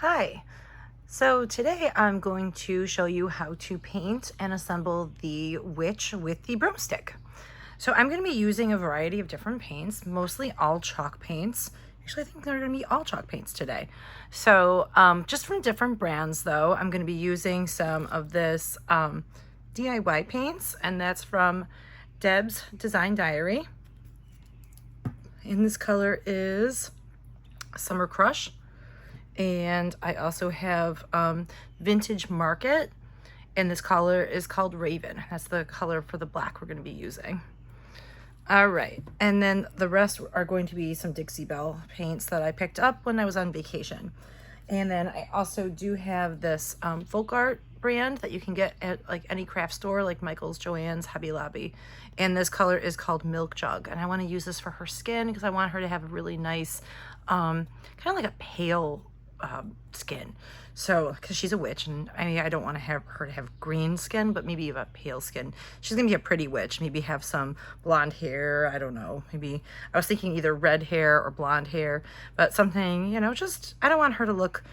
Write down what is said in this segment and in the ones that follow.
Hi, so today I'm going to show you how to paint and assemble the witch with the broomstick. So I'm going to be using a variety of different paints, mostly all chalk paints. Actually, I think they're going to be all chalk paints today. So just from different brands though, I'm going to be using some of this DIY paints, and that's from Deb's Design Diary. And this color is Summer Crush. And I also have Vintage Market, and this color is called Raven. That's the color for the black we're going to be using. All right, and then the rest are going to be some Dixie Belle paints that I picked up when I was on vacation. And then I also do have this folk art brand that you can get at like any craft store like Michael's, Joann's, Hobby Lobby. And this color is called Milk Jug. And I want to use this for her skin because I want her to have a really nice, kind of like a pale skin. So, because she's a witch, and I mean, I don't want to have her to have green skin, but maybe a pale skin. She's gonna be a pretty witch. Maybe have some blonde hair. I don't know. Maybe I was thinking either red hair or blonde hair, but something, you know, just I don't want her to look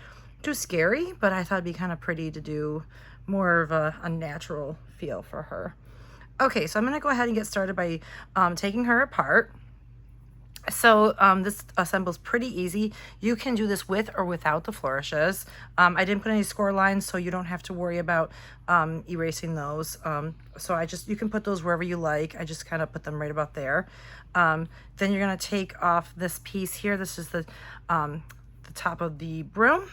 too scary, but I thought it'd be kind of pretty to do more of a natural feel for her. Okay, so I'm gonna go ahead and get started by taking her apart. So this assembles pretty easy. You can do this with or without the flourishes. I didn't put any score lines, so you don't have to worry about erasing those. So you can put those wherever you like. I just kind of put them right about there. Then you're gonna take off this piece here. This is the top of the broom.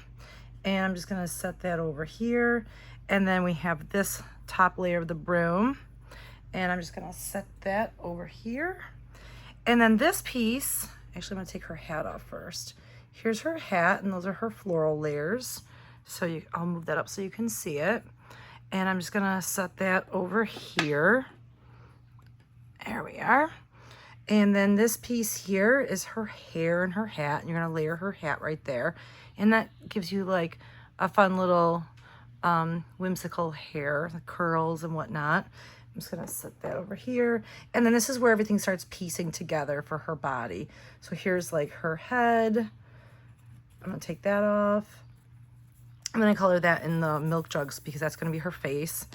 And I'm just gonna set that over here. And then we have this top layer of the broom. And I'm just gonna set that over here. And then this piece, actually I'm gonna take her hat off first. Here's her hat, and those are her floral layers. So I'll move that up so you can see it. And I'm just gonna set that over here. There we are. And then this piece here is her hair and her hat, and you're gonna layer her hat right there. And that gives you like a fun little whimsical hair, the curls and whatnot. I'm just gonna set that over here. And then this is where everything starts piecing together for her body. So here's like her head. I'm gonna take that off. I'm gonna color that in the milk jugs because that's gonna be her face.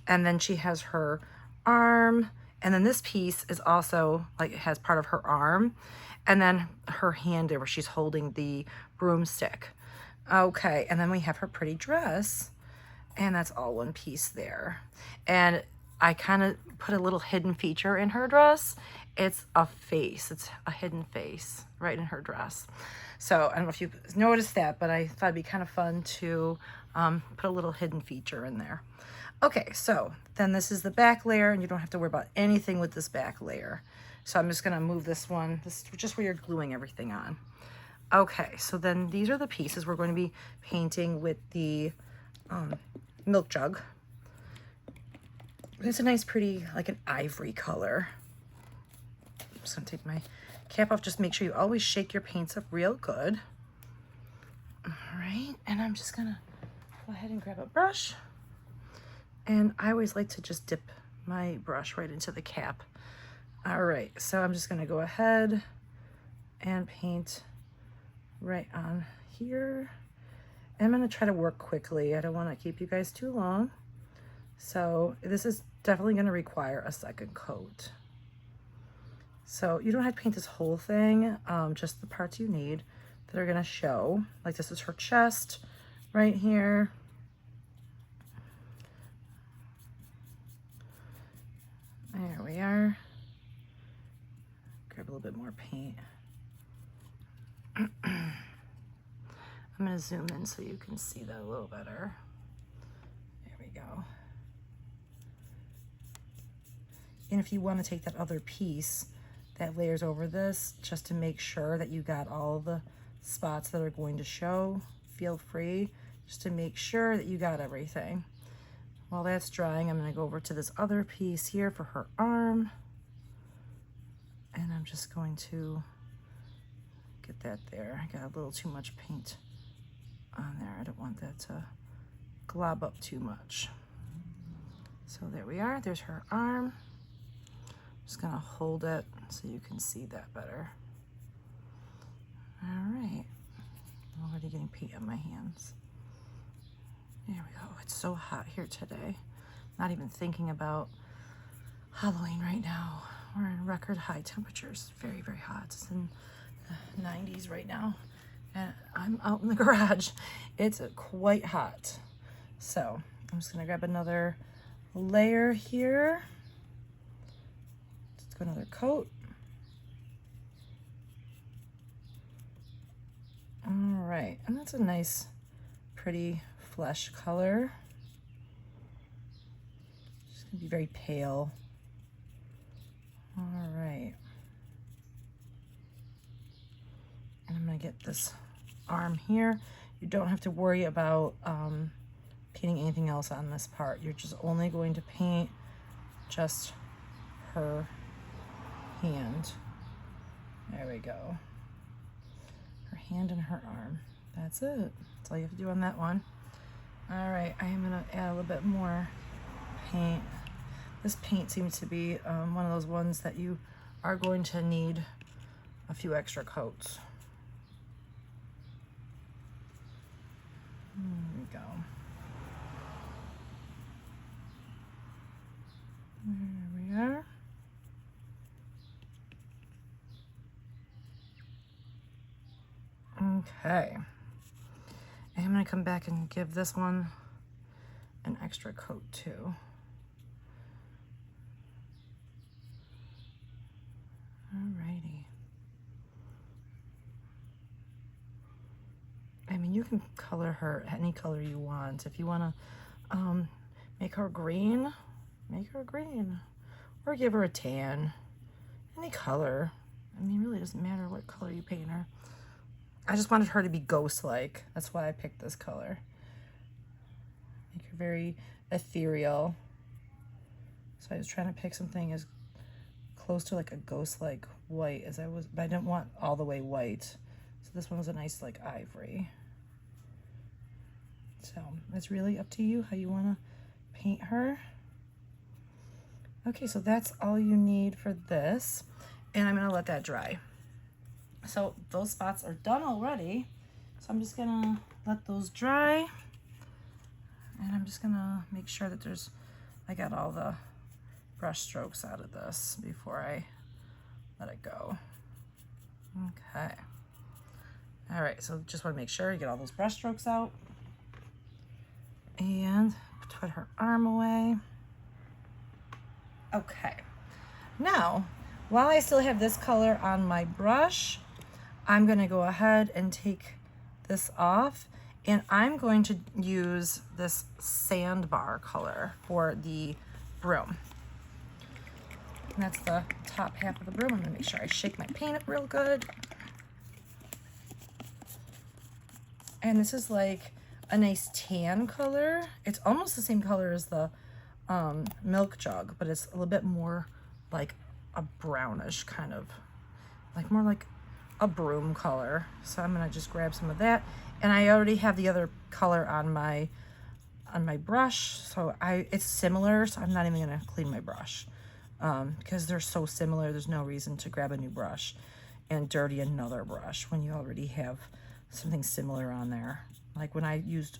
And then she has her arm. And then this piece is also like, it has part of her arm. And then her hand there where she's holding the broomstick. Okay, and then we have her pretty dress. And that's all one piece there. And I kind of put a little hidden feature in her dress. It's a face. It's a hidden face right in her dress. So I don't know if you noticed that, but I thought it'd be kind of fun to put a little hidden feature in there. Okay, so then this is the back layer, and you don't have to worry about anything with this back layer. So I'm just gonna move this one. This is just where you're gluing everything on. Okay, so then these are the pieces we're going to be painting with the milk jug. It's a nice, pretty, like an ivory color. I'm just gonna take my cap off. Just make sure you always shake your paints up real good. All right, and I'm just gonna go ahead and grab a brush. And I always like to just dip my brush right into the cap. All right, so I'm just gonna go ahead and paint right on here. And I'm gonna try to work quickly. I don't wanna keep you guys too long. So this is definitely going to require a second coat. So you don't have to paint this whole thing, just the parts you need that are going to show. Like this is her chest right here. There we are. Grab a little bit more paint. I'm going to zoom in so you can see that a little better. There we go. And if you want to take that other piece that layers over this, just to make sure that you got all the spots that are going to show, feel free just to make sure that you got everything. While that's drying, I'm going to go over to this other piece here for her arm. And I'm just going to get that there. I got a little too much paint on there. I don't want that to glob up too much. So there we are. There's her arm. Just gonna hold it so you can see that better. All right, already getting paint on my hands. There we go. It's so hot here today. Not even thinking about Halloween right now. We're in record high temperatures. Very, very hot. It's in the 90s right now. And I'm out in the garage. It's quite hot. So I'm just gonna grab another layer here. Let's go another coat. All right, and that's a nice, pretty flesh color. It's gonna be very pale. All right. And I'm gonna get this arm here. You don't have to worry about painting anything else on this part. You're just only going to paint just her hand. There we go. Her hand and her arm. That's it. That's all you have to do on that one. All right, I am gonna add a little bit more paint. This paint seems to be one of those ones that you are going to need a few extra coats. There we go. There we are. Okay. And I'm going to come back and give this one an extra coat too. Alrighty. I mean, you can color her any color you want. If you want to make her green, make her green. Or give her a tan. Any color. I mean, it really doesn't matter what color you paint her. I just wanted her to be ghost-like. That's why I picked this color. Make her very ethereal. So I was trying to pick something as close to like a ghost-like white as I was, but I didn't want all the way white. So this one was a nice like ivory. So it's really up to you how you want to paint her. Okay, so that's all you need for this. And I'm going to let that dry. So those spots are done already. So I'm just going to let those dry. And I'm just going to make sure that I got all the brush strokes out of this before I let it go. Okay. All right, so just want to make sure you get all those brush strokes out. And put her arm away. Okay. Now, while I still have this color on my brush, I'm going to go ahead and take this off, and I'm going to use this sandbar color for the broom. And that's the top half of the broom. I'm going to make sure I shake my paint up real good. And this is like a nice tan color. It's almost the same color as the milk jug, but it's a little bit more like a brownish kind of, like more like a broom color. So I'm gonna just grab some of that, and I already have the other color on my brush, so it's similar, so I'm not even gonna clean my brush because they're so similar. There's no reason to grab a new brush and dirty another brush when you already have something similar on there. Like when I used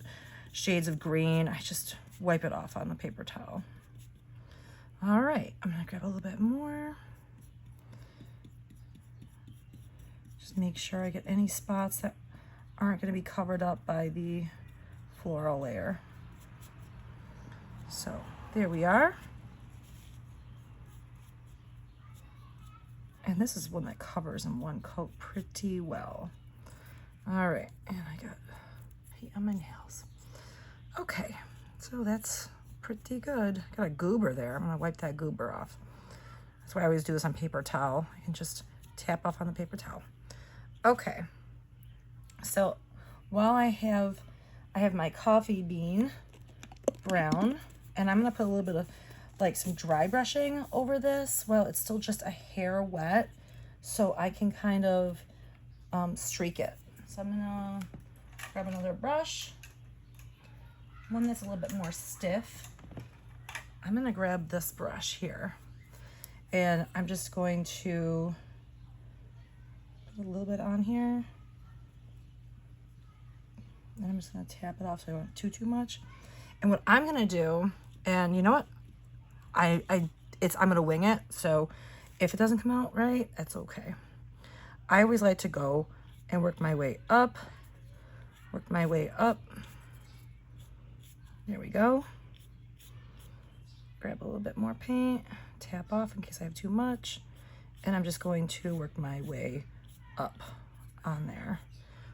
shades of green, I just wipe it off on the paper towel. All right, I'm gonna grab a little bit more. Just make sure I get any spots that aren't gonna be covered up by the floral layer. So there we are. And this is one that covers in one coat pretty well. All right, and I got paint on my nails. Okay, so that's pretty good. Got a goober there. I'm gonna wipe that goober off. That's why I always do this on paper towel. You can just tap off on the paper towel. Okay, so while I have my coffee bean brown, and I'm gonna put a little bit of like some dry brushing over this. Well, it's still just a hair wet, so I can kind of streak it. So I'm gonna grab another brush, one that's a little bit more stiff. I'm gonna grab this brush here, and I'm just going to put a little bit on here. And I'm just gonna tap it off so I don't too much. And what I'm gonna do, and you know what? I'm gonna wing it. So if it doesn't come out right, that's okay. I always like to go and work my way up, work my way up. There we go. Grab a little bit more paint, tap off in case I have too much. And I'm just going to work my way up on there.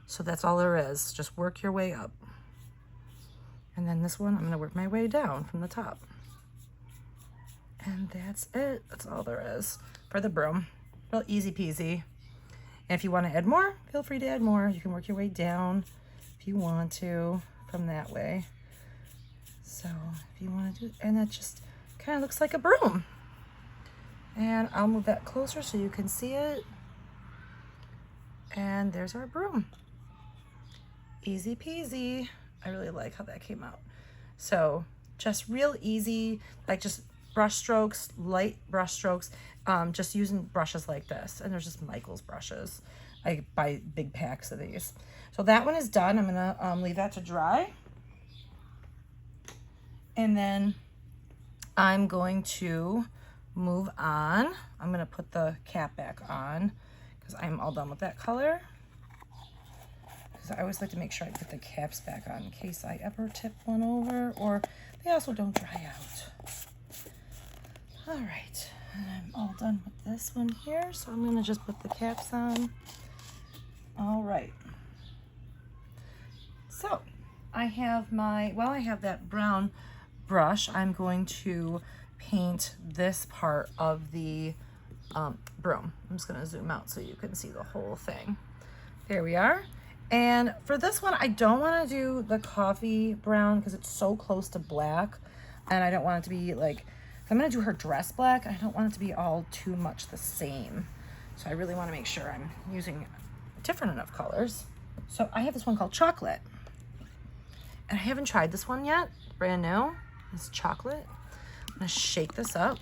So that's all there is. Just work your way up. And then this one, I'm gonna work my way down from the top. And that's it. That's all there is for the broom. Real easy peasy. And if you want to add more, feel free to add more. You can work your way down if you want to from that way. So if you want to do, and that just kind of looks like a broom. And I'll move that closer so you can see it. And there's our broom. Easy peasy. I really like how that came out. So just real easy, like just brush strokes, light brush strokes, just using brushes like this. And there's just Michael's brushes. I buy big packs of these. So that one is done. I'm gonna leave that to dry. And then I'm going to move on. I'm gonna put the cap back on because I'm all done with that color. Because I always like to make sure I put the caps back on in case I ever tip one over, or they also don't dry out. All right, and I'm all done with this one here, so I'm gonna just put the caps on. All right. So I have my, while I have that brown brush, I'm going to paint this part of the broom. I'm just gonna zoom out so you can see the whole thing. There we are. And for this one, I don't want to do the coffee brown because it's so close to black, and I don't want it to be like, if I'm going to do her dress black, I don't want it to be all too much the same. So I really want to make sure I'm using different enough colors. So I have this one called Chocolate, and I haven't tried this one yet. Brand new. It's Chocolate. I'm going to shake this up.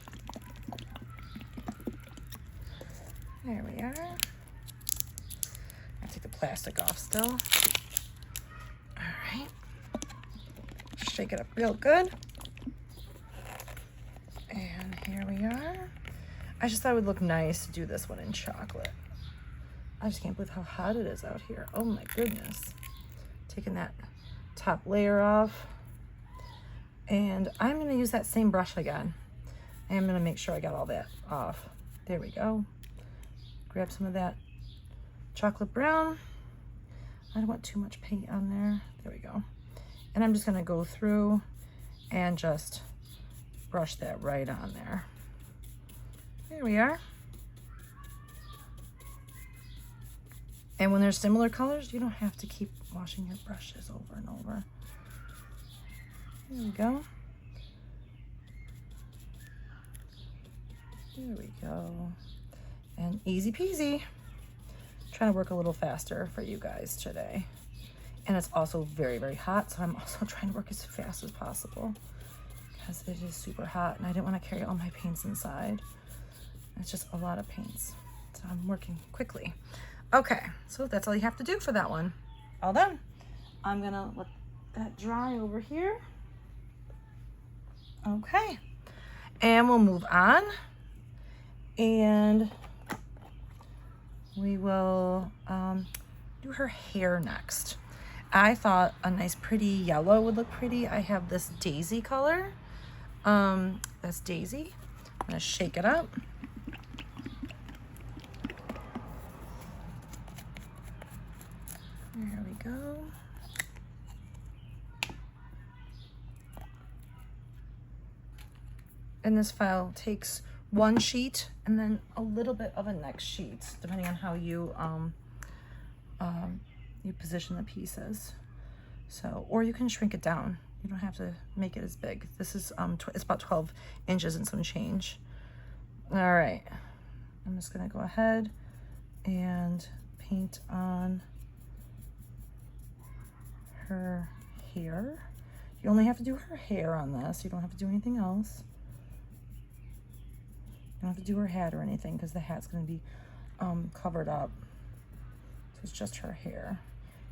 There we are. Take the plastic off still. All right. Shake it up real good. And here we are. I just thought it would look nice to do this one in chocolate. I just can't believe how hot it is out here. Oh my goodness. Taking that top layer off. And I'm going to use that same brush again. I'm going to make sure I got all that off. There we go. Grab some of that chocolate brown. I don't want too much paint on there. There we go. And I'm just gonna go through and just brush that right on there. There we are. And when there's similar colors, you don't have to keep washing your brushes over and over. There we go. There we go. And easy peasy. Trying to work a little faster for you guys today. And it's also very, very hot, so I'm also trying to work as fast as possible because it is super hot and I didn't want to carry all my paints inside. It's just a lot of paints, so I'm working quickly. Okay, so that's all you have to do for that one. All done. I'm gonna let that dry over here. Okay, and we'll move on, and we will do her hair next. I thought a nice pretty yellow would look pretty. I have this daisy color. That's Daisy. I'm gonna shake it up. There we go. And this file takes one sheet and then a little bit of a next sheet, depending on how you you position the pieces. So, or you can shrink it down. You don't have to make it as big. This is it's about 12 inches and some change. All right, I'm just gonna go ahead and paint on her hair. You only have to do her hair on this. You don't have to do anything else. You don't have to do her hat or anything because the hat's going to be covered up. So it's just her hair.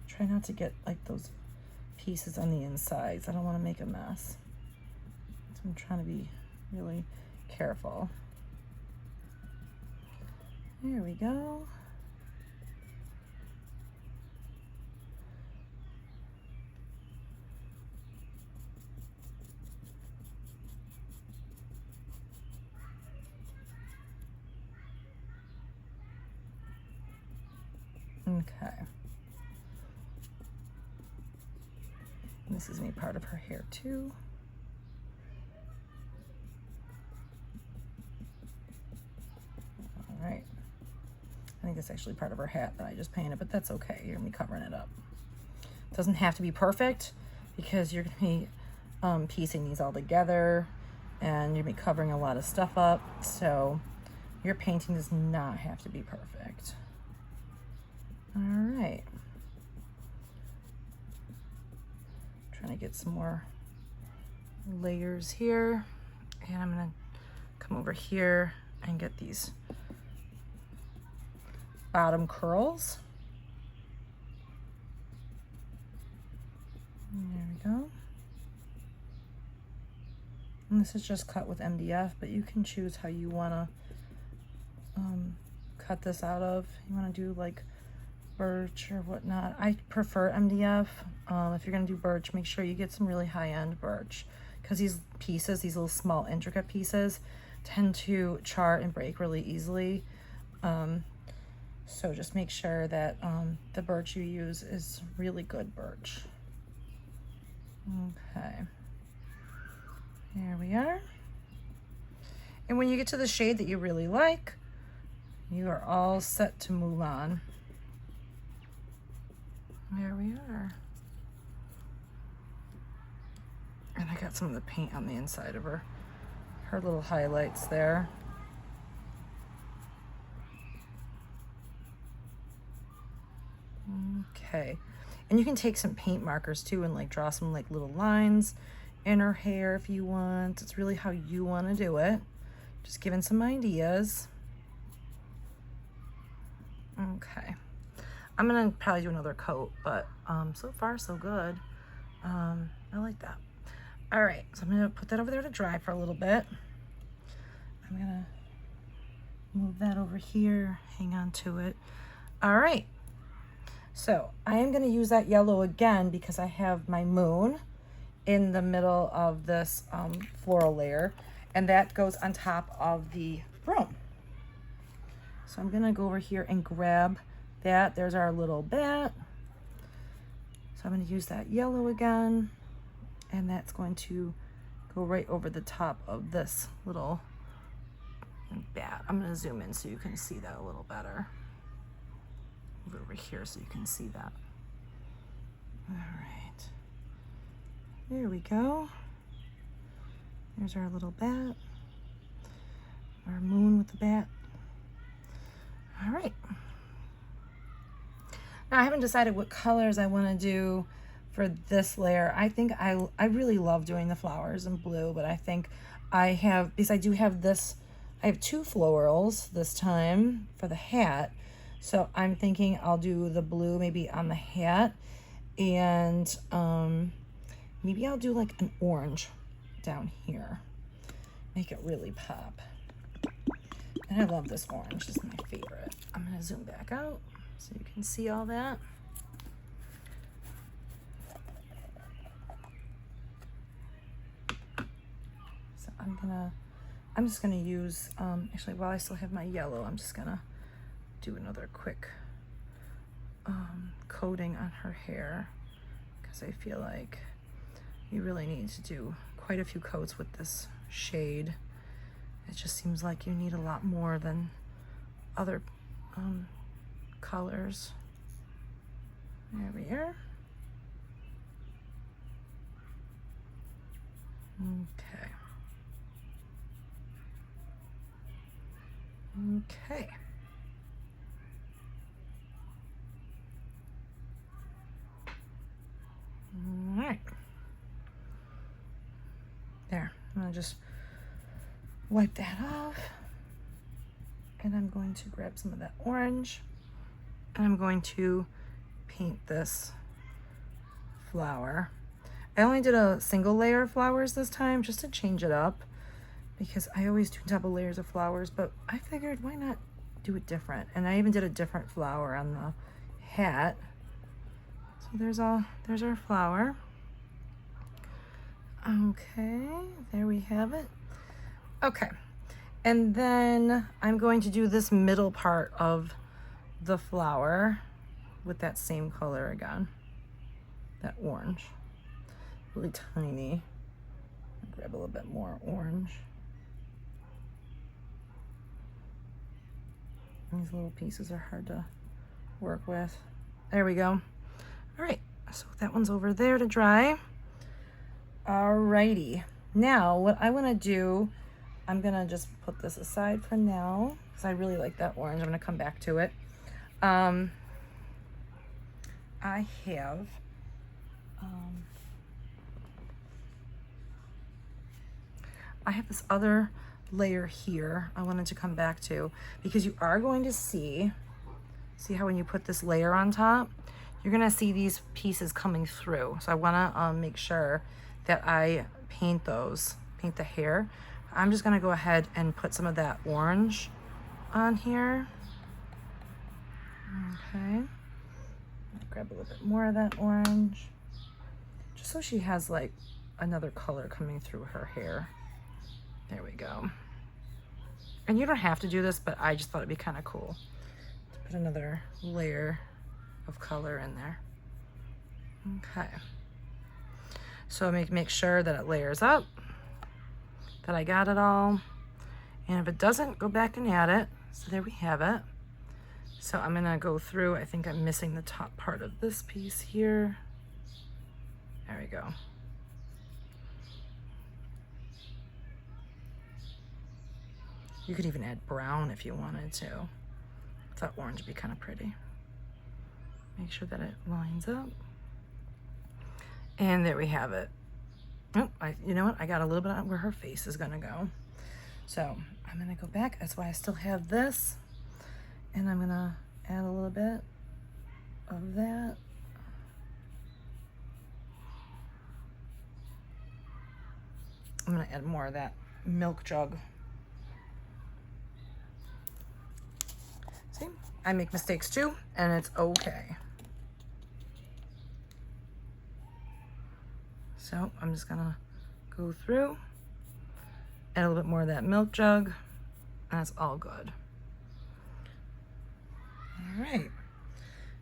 Try not to get like those pieces on the insides. I don't want to make a mess. So I'm trying to be really careful. There we go. Okay. This is me part of her hair too. All right. I think that's actually part of her hat that I just painted, but that's okay. You're gonna be covering it up. It doesn't have to be perfect because you're gonna be piecing these all together and you're gonna be covering a lot of stuff up. So your painting does not have to be perfect. All right. Trying to get some more layers here. And I'm gonna come over here and get these bottom curls. And there we go. And this is just cut with MDF, but you can choose how you wanna cut this out of. You wanna do like birch or whatnot. I prefer MDF. If you're gonna do birch, make sure you get some really high-end birch, because these pieces, these little small intricate pieces, tend to char and break really easily. So just make sure that the birch you use is really good birch. Okay, here we are. And when you get to the shade that you really like, you are all set to move on. There we are. And I got some of the paint on the inside of her little highlights there. Okay. And you can take some paint markers too and like draw some like little lines in her hair if you want. It's really how you want to do it. Just giving some ideas. Okay. I'm gonna probably do another coat, but so far so good. I like that. All right, so I'm gonna put that over there to dry for a little bit. I'm gonna move that over here, hang on to it. All right, so I am gonna use that yellow again because I have my moon in the middle of this floral layer, and that goes on top of the broom. So I'm gonna go over here and grab that. There's our little bat. So I'm going to use that yellow again, and that's going to go right over the top of this little bat. I'm going to zoom in so you can see that a little better. Move over here so you can see that. All right. There we go. There's our little bat. Our moon with the bat. All right. Now I haven't decided what colors I want to do for this layer. I think I really love doing the flowers in blue, but I think I have, because I do have this, I have two florals this time for the hat. So I'm thinking I'll do the blue maybe on the hat, and maybe I'll do like an orange down here. Make it really pop. And I love this orange, it's my favorite. I'm gonna zoom back out so you can see all that. So I'm just gonna use, actually while I still have my yellow, I'm just gonna do another quick coating on her hair, because I feel like you really need to do quite a few coats with this shade. It just seems like you need a lot more than other colors. There we are. Okay. Okay. All right. There. I'm gonna just wipe that off, and I'm going to grab some of that orange, and I'm going to paint this flower. I only did a single layer of flowers this time just to change it up because I always do double layers of flowers, but I figured why not do it different. And I even did a different flower on the hat. So there's our flower. Okay, there we have it. Okay, and then I'm going to do this middle part of the flower with that same color again, that orange, really tiny. I'll grab a little bit more orange. These little pieces are hard to work with. There we go. All right, so that one's over there to dry. Alrighty, now what I want to do, I'm gonna just put this aside for now because I really like that orange. I'm gonna come back to it. I have this other layer here I wanted to come back to because you are going to see how when you put this layer on top, you're gonna see these pieces coming through. So I wanna make sure that I paint the hair. I'm just gonna go ahead and put some of that orange on here. Okay, grab a little bit more of that orange, just so she has like another color coming through her hair. There we go. And you don't have to do this, but I just thought it'd be kind of cool to put another layer of color in there. Okay. So make sure that it layers up, that I got it all. And if it doesn't, go back and add it. So there we have it. So I'm gonna go through, I think I'm missing the top part of this piece here. There we go. You could even add brown if you wanted to. I thought orange would be kind of pretty. Make sure that it lines up. And there we have it. Oh, you know what? I got a little bit on where her face is gonna go. So I'm gonna go back. That's why I still have this. And I'm gonna add a little bit of that. I'm gonna add more of that milk jug. See, I make mistakes too, and it's okay. So I'm just gonna go through, add a little bit more of that milk jug, and that's all good. All right,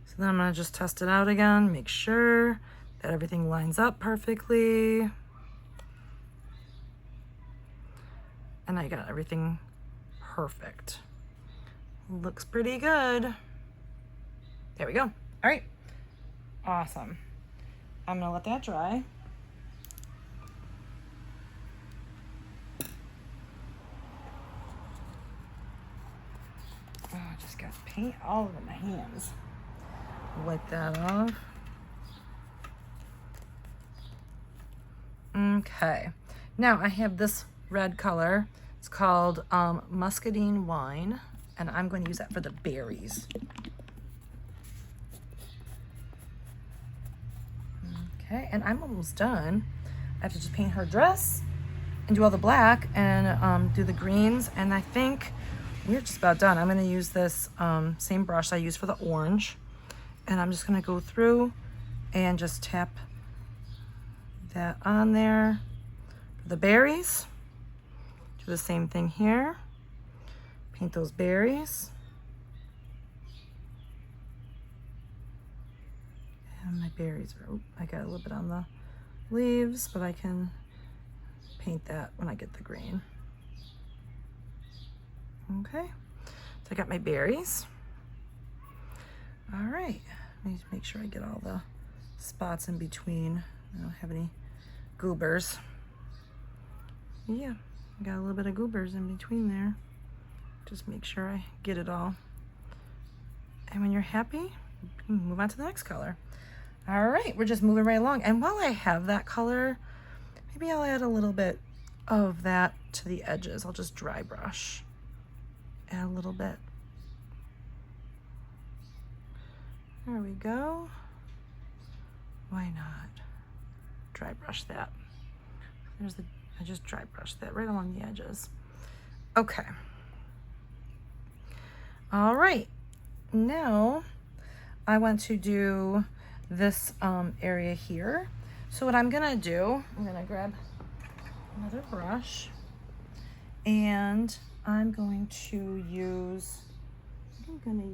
so then I'm gonna just test it out again, make sure that everything lines up perfectly. And I got everything perfect. Looks pretty good. There we go. All right, awesome. I'm gonna let that dry. Oh, I just got paint all over my hands. Wipe that off. Okay, now I have this red color. It's called muscadine wine, and I'm going to use that for the berries. Okay, and I'm almost done. I have to just paint her dress and do all the black and do the greens, and I think we're just about done. I'm going to use this same brush I used for the orange, and I'm just going to go through and just tap that on there. For the berries, do the same thing here. Paint those berries. And my berries are, I got a little bit on the leaves, but I can paint that when I get the green. Okay, so I got my berries. All right, let me make sure I get all the spots in between. I don't have any goobers. Yeah, I got a little bit of goobers in between there. Just make sure I get it all. And when you're happy, you can move on to the next color. All right, we're just moving right along. And while I have that color, maybe I'll add a little bit of that to the edges. I'll just dry brush. Add a little bit. There we go. Why not dry brush that? I just dry brushed that right along the edges. Okay. All right. Now I want to do this area here. So what I'm gonna do, I'm gonna grab another brush and I'm going to use, I'm gonna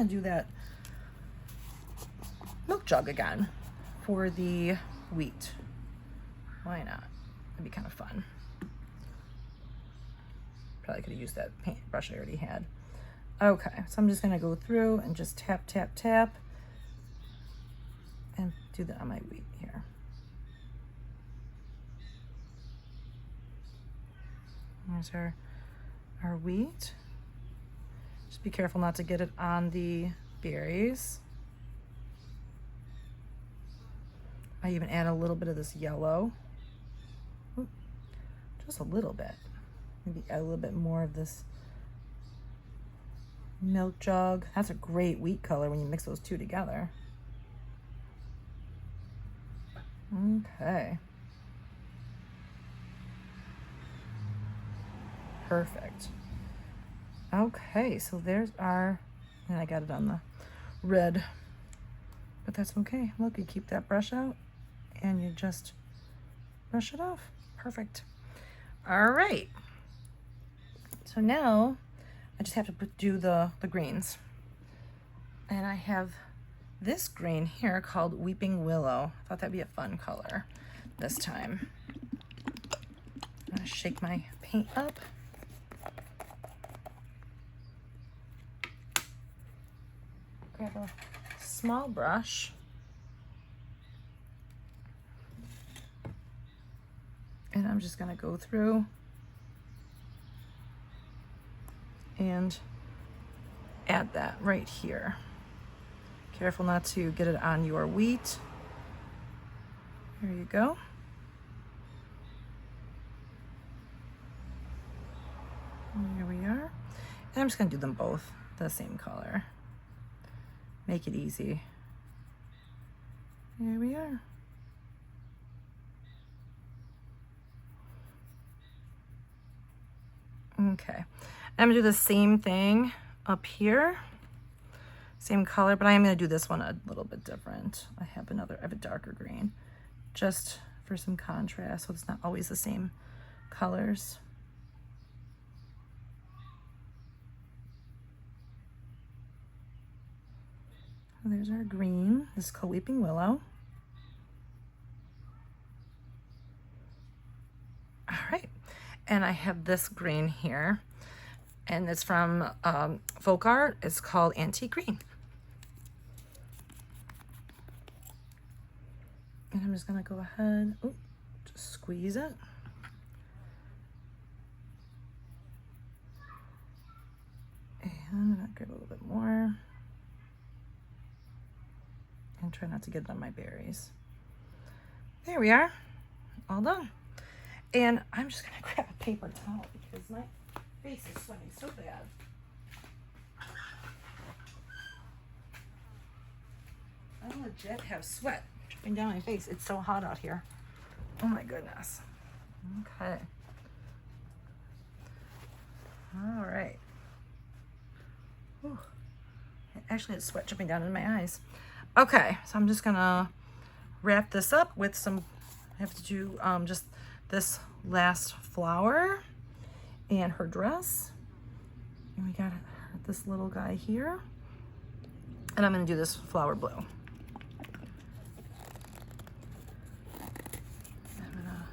do that milk jug again for the wheat. Why not? That'd be kind of fun. Probably could have used that paint brush I already had. Okay, so I'm just gonna go through and just tap, tap, tap, and do that on my wheat here. There's our wheat. Just be careful not to get it on the berries. I even add a little bit of this yellow. Ooh, just a little bit. Maybe add a little bit more of this milk jug. That's a great wheat color when you mix those two together. Okay. Perfect. Okay, so there's our, and I got it on the red, but that's okay. Look, you keep that brush out and you just brush it off. Perfect. All right. So now I just have to do the greens. And I have this green here called Weeping Willow. I thought that'd be a fun color this time. I'm gonna shake my paint up. Grab a small brush. And I'm just gonna go through and add that right here. Careful not to get it on your wheat. There you go. And here we are. And I'm just gonna do them both the same color. Make it easy. Here we are. Okay, I'm gonna do the same thing up here. Same color, but I am gonna do this one a little bit different. I have a darker green, just for some contrast, so it's not always the same colors. There's our green. This is called Weeping Willow. All right, and I have this green here, and it's from Folk Art. It's called Antique Green. And I'm just gonna go ahead, just squeeze it. And I'm gonna grab a little bit more. And try not to get it on my berries. There we are, all done. And I'm just gonna grab a paper towel because my face is sweating so bad. I legit have sweat dripping down my face. It's so hot out here. Oh my goodness. Okay. All right. Whew. Actually, it's sweat dripping down in my eyes. Okay, so I'm just gonna wrap this up with some, I have to do just this last flower and her dress. And we got this little guy here. And I'm gonna do this flower blue. I'm gonna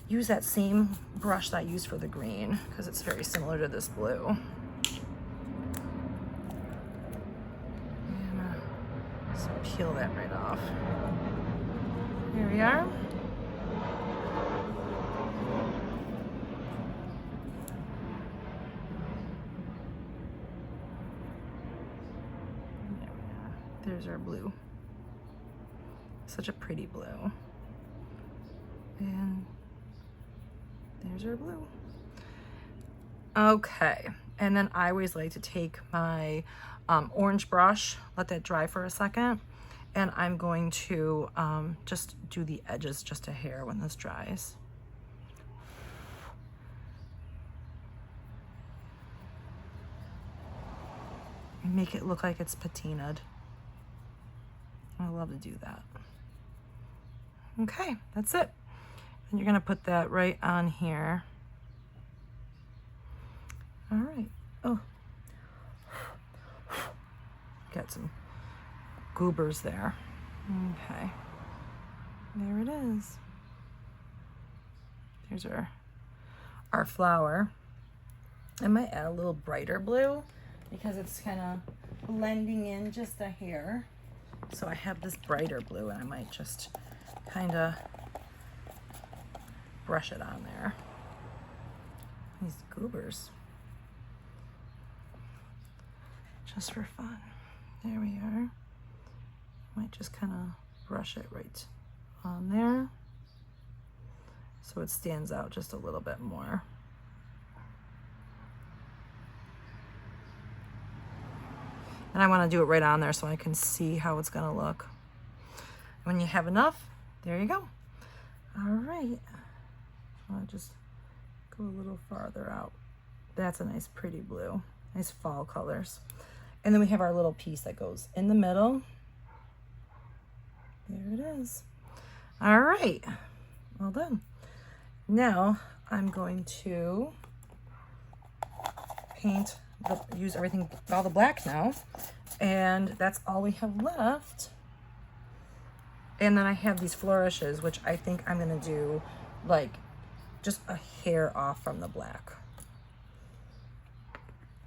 use that same brush that I used for the green because it's very similar to this blue. So peel that right off. Here we are. There's our blue. Such a pretty blue. And there's our blue. Okay, And then I always like to take my orange brush, let that dry for a second, and I'm going to just do the edges just a hair when this dries. And make it look like it's patinaed. I love to do that. Okay, that's it. And you're gonna put that right on here. All right. Oh, got some goobers there. Okay, there it is. There's our flower. I might add a little brighter blue because it's kind of blending in just a hair. So I have this brighter blue, and I might just kind of brush it on there. These goobers. Just for fun. There we are. Might just kind of brush it right on there so it stands out just a little bit more. And I want to do it right on there so I can see how it's going to look. When you have enough, there you go. All right. I'll just go a little farther out. That's a nice pretty blue. Nice fall colors. And then we have our little piece that goes in the middle. There it is. All right. Well done. Now I'm going to paint, use everything, all the black now. And that's all we have left. And then I have these flourishes, which I think I'm going to do like just a hair off from the black.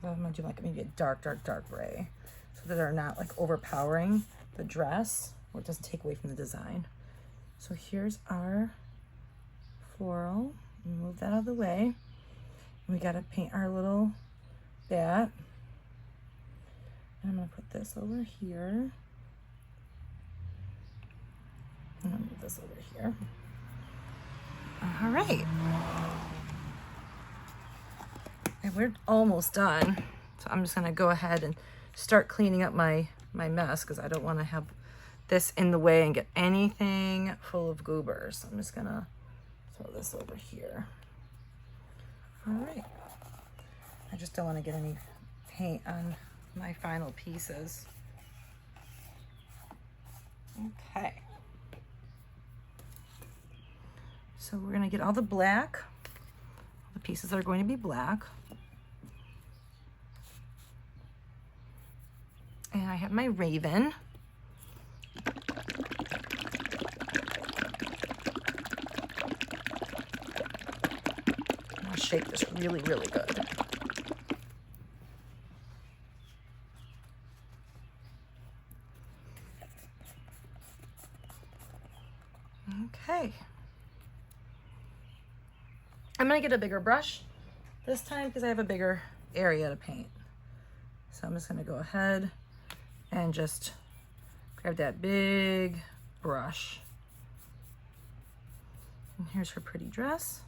I'm going to do like maybe a dark gray so that they're not like overpowering the dress or it doesn't take away from the design. So here's our floral. Move that out of the way. We got to paint our little bat. And I'm going to put this over here. I'm going to move this over here. All right. And we're almost done. So I'm just going to go ahead and start cleaning up my mess because I don't want to have this in the way and get anything full of goobers. I'm just going to throw this over here. All right. I just don't want to get any paint on my final pieces. Okay. So we're going to get all the black. The pieces are going to be black. And I have my raven. I'll shake this really, really good. Okay. I'm going to get a bigger brush this time because I have a bigger area to paint. So I'm just going to go ahead and just grab that big brush. And here's her pretty dress.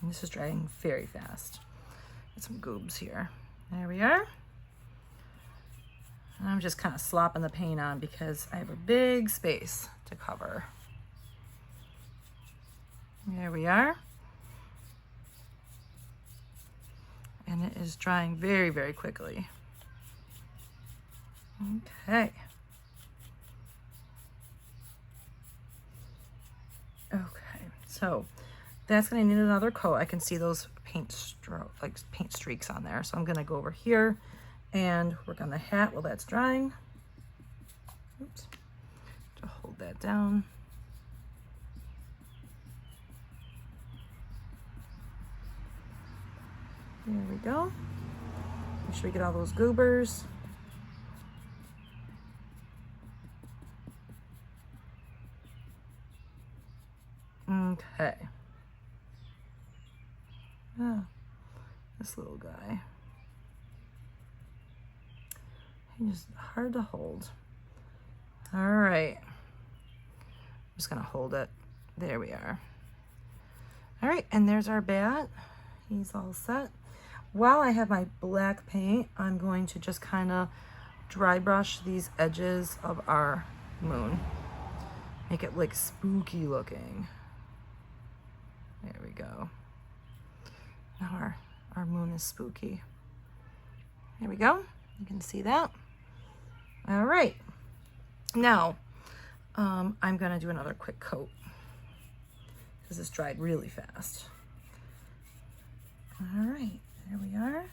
And this is drying very fast. Get some goobs here. There we are. And I'm just kind of slopping the paint on because I have a big space to cover. There we are. And it is drying very, very quickly. Okay. Okay, so that's gonna need another coat. I can see those paint streaks on there. So I'm gonna go over here and work on the hat while that's drying. Oops, to hold that down. There we go. Make sure we get all those goobers. Okay. Ah, this little guy. He's just hard to hold. All right. I'm just gonna hold it There we are. All right, and there's our bat. He's all set. While I have my black paint, I'm going to just kind of dry brush these edges of our moon. Make it like spooky looking. There we go. Now our moon is spooky. There we go. You can see that. All right. Now, I'm gonna do another quick coat because this dried really fast. All right, there we are.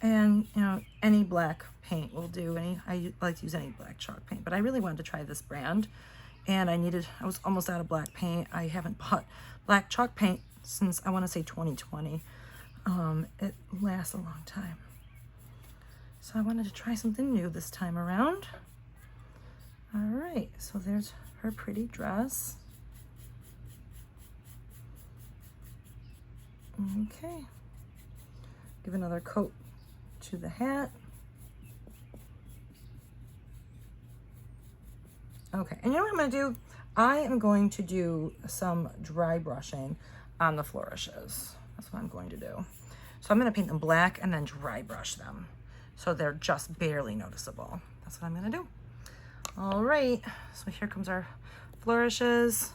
And you know, any black paint will do. I like to use any black chalk paint, but I really wanted to try this brand, and I was almost out of black paint. I haven't bought black chalk paint since I want to say 2020. It lasts a long time. So I wanted to try something new this time around. All right, so there's her pretty dress. Okay, give another coat to the hat. Okay, and you know what I'm gonna do? I am going to do some dry brushing on the flourishes. That's what I'm going to do. So I'm gonna paint them black and then dry brush them so they're just barely noticeable. That's what I'm gonna do. All right, so here comes our flourishes.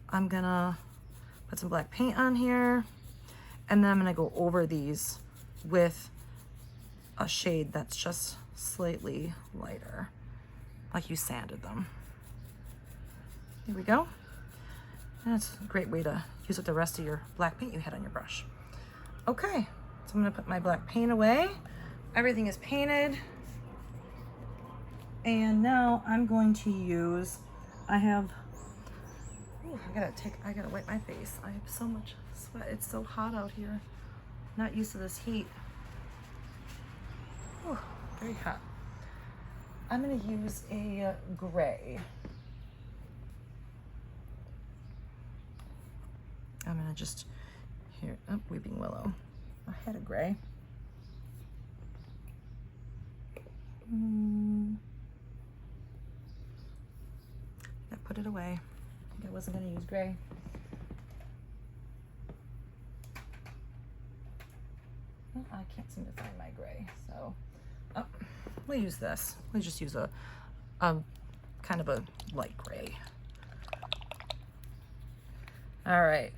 I'm gonna put some black paint on here, and then I'm gonna go over these with a shade that's just slightly lighter, like you sanded them. Here we go. And that's a great way to use up the rest of your black paint you had on your brush. Okay, so I'm gonna put my black paint away. Everything is painted. And now I'm going to use, I gotta wipe my face. I have so much sweat. It's so hot out here. Not used to this heat. Ooh, very hot. I'm gonna use a gray. I'm gonna just, here, oh, Weeping Willow. I had a gray. I put it away. I think I wasn't gonna use gray. Well, I can't seem to find my gray, so we'll use this. We'll just use a kind of a light gray. All right,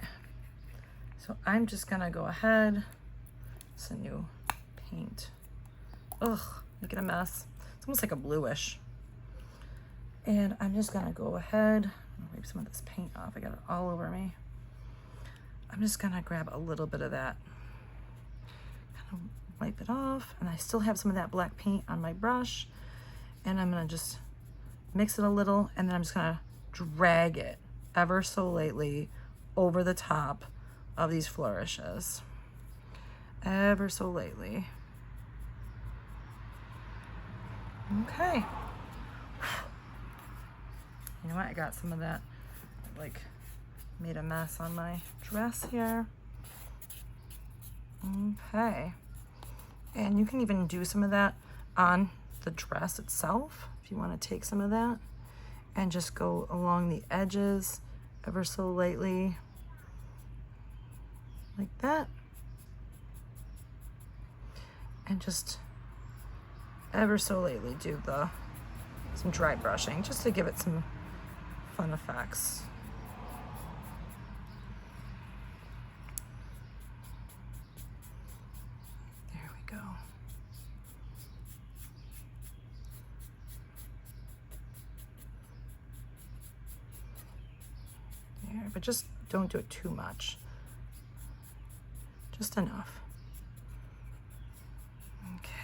so I'm just gonna go ahead. It's a new paint. Ugh, making a mess. It's almost like a bluish. And I'm just gonna go ahead, I'll wipe some of this paint off. I got it all over me. I'm just gonna grab a little bit of that, kind of wipe it off. And I still have some of that black paint on my brush. And I'm gonna just mix it a little, and then I'm just gonna drag it ever so lightly over the top of these flourishes. Ever so lightly. Okay. You know what, I got some of that, like, made a mess on my dress here. Okay. And you can even do some of that on the dress itself, if you want to take some of that and just go along the edges ever so lightly, like that. And just ever so lightly do some dry brushing, just to give it some fun effects. There we go. There, but just don't do it too much. Just enough.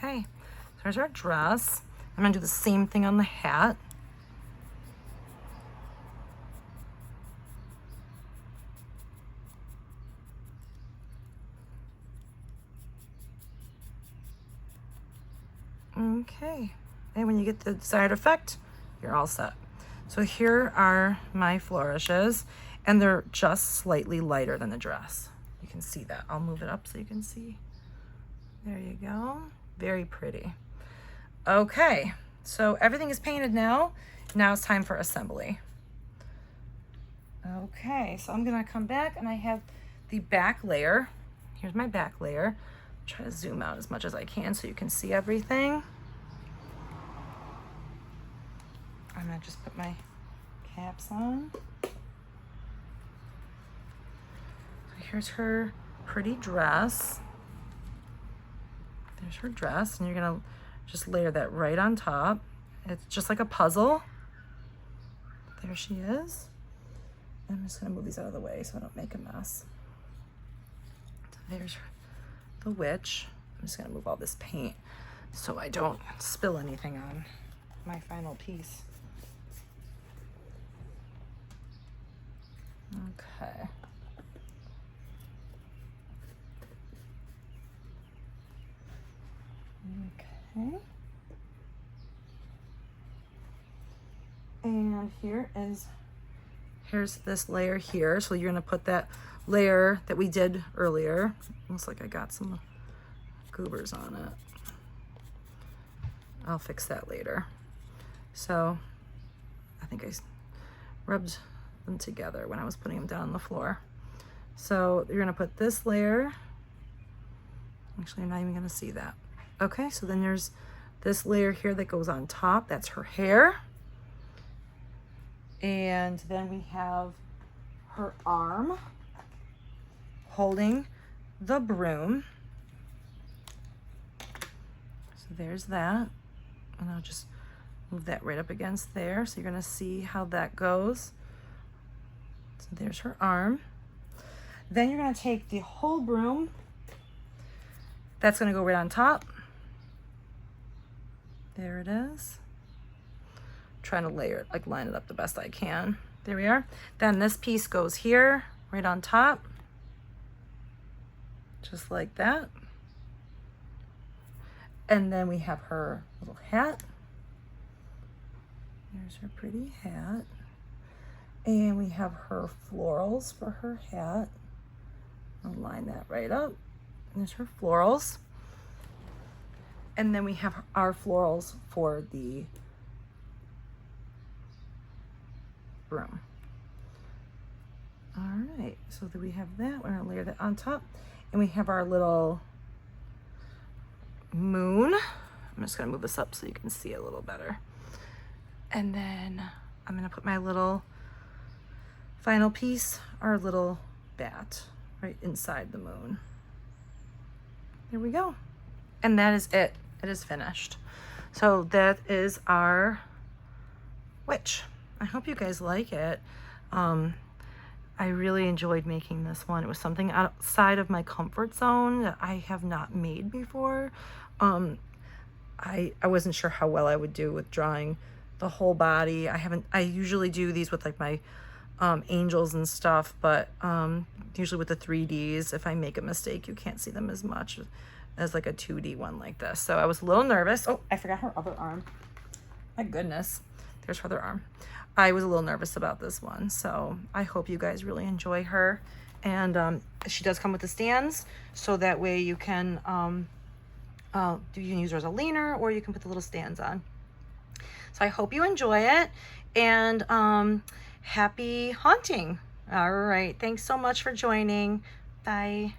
Okay, there's our dress. I'm gonna do the same thing on the hat. Okay, and when you get the desired effect, you're all set. So here are my flourishes, and they're just slightly lighter than the dress. You can see that. I'll move it up so you can see. There you go. Very pretty. Okay, so everything is painted now. Now it's time for assembly. Okay, so I'm gonna come back and I have the back layer. Here's my back layer. Try to zoom out as much as I can so you can see everything. I'm gonna just put my caps on. So here's her pretty dress. There's her dress, and you're gonna just layer that right on top. It's just like a puzzle. There she is. And I'm just gonna move these out of the way so I don't make a mess. So there's the witch. I'm just gonna move all this paint so I don't spill anything on my final piece. Okay. Okay. And here's this layer here. So you're gonna put that layer that we did earlier. Looks like I got some goobers on it. I'll fix that later. So I think I rubbed them together when I was putting them down on the floor. So you're gonna put this layer. Actually, I'm not even gonna see that. Okay, so then there's this layer here that goes on top. That's her hair. And then we have her arm holding the broom. So there's that. And I'll just move that right up against there. So you're gonna see how that goes. So there's her arm. Then you're gonna take the whole broom. That's gonna go right on top. There it is. Trying to layer it, like line it up the best I can. There we are. Then this piece goes here, right on top. Just like that. And then we have her little hat. There's her pretty hat. And we have her florals for her hat. I'll line that right up. And there's her florals. And then we have our florals for the broom. All right, so that we have that. We're gonna layer that on top. And we have our little moon. I'm just gonna move this up so you can see it a little better. And then I'm gonna put my little final piece, our little bat, right inside the moon. There we go. And that is it. It is finished. So that is our witch. I hope you guys like it. I really enjoyed making this one. It was something outside of my comfort zone that I have not made before. I wasn't sure how well I would do with drawing the whole body. I usually do these with like my angels and stuff, but usually with the 3Ds, if I make a mistake, you can't see them as much as like a 2D one like this. So I was a little nervous. Oh, I forgot her other arm. My goodness. There's her other arm. I was a little nervous about this one, so I hope you guys really enjoy her. And she does come with the stands, so that way you can use her as a leaner, or you can put the little stands on. So I hope you enjoy it, and happy haunting. All right, thanks so much for joining. Bye.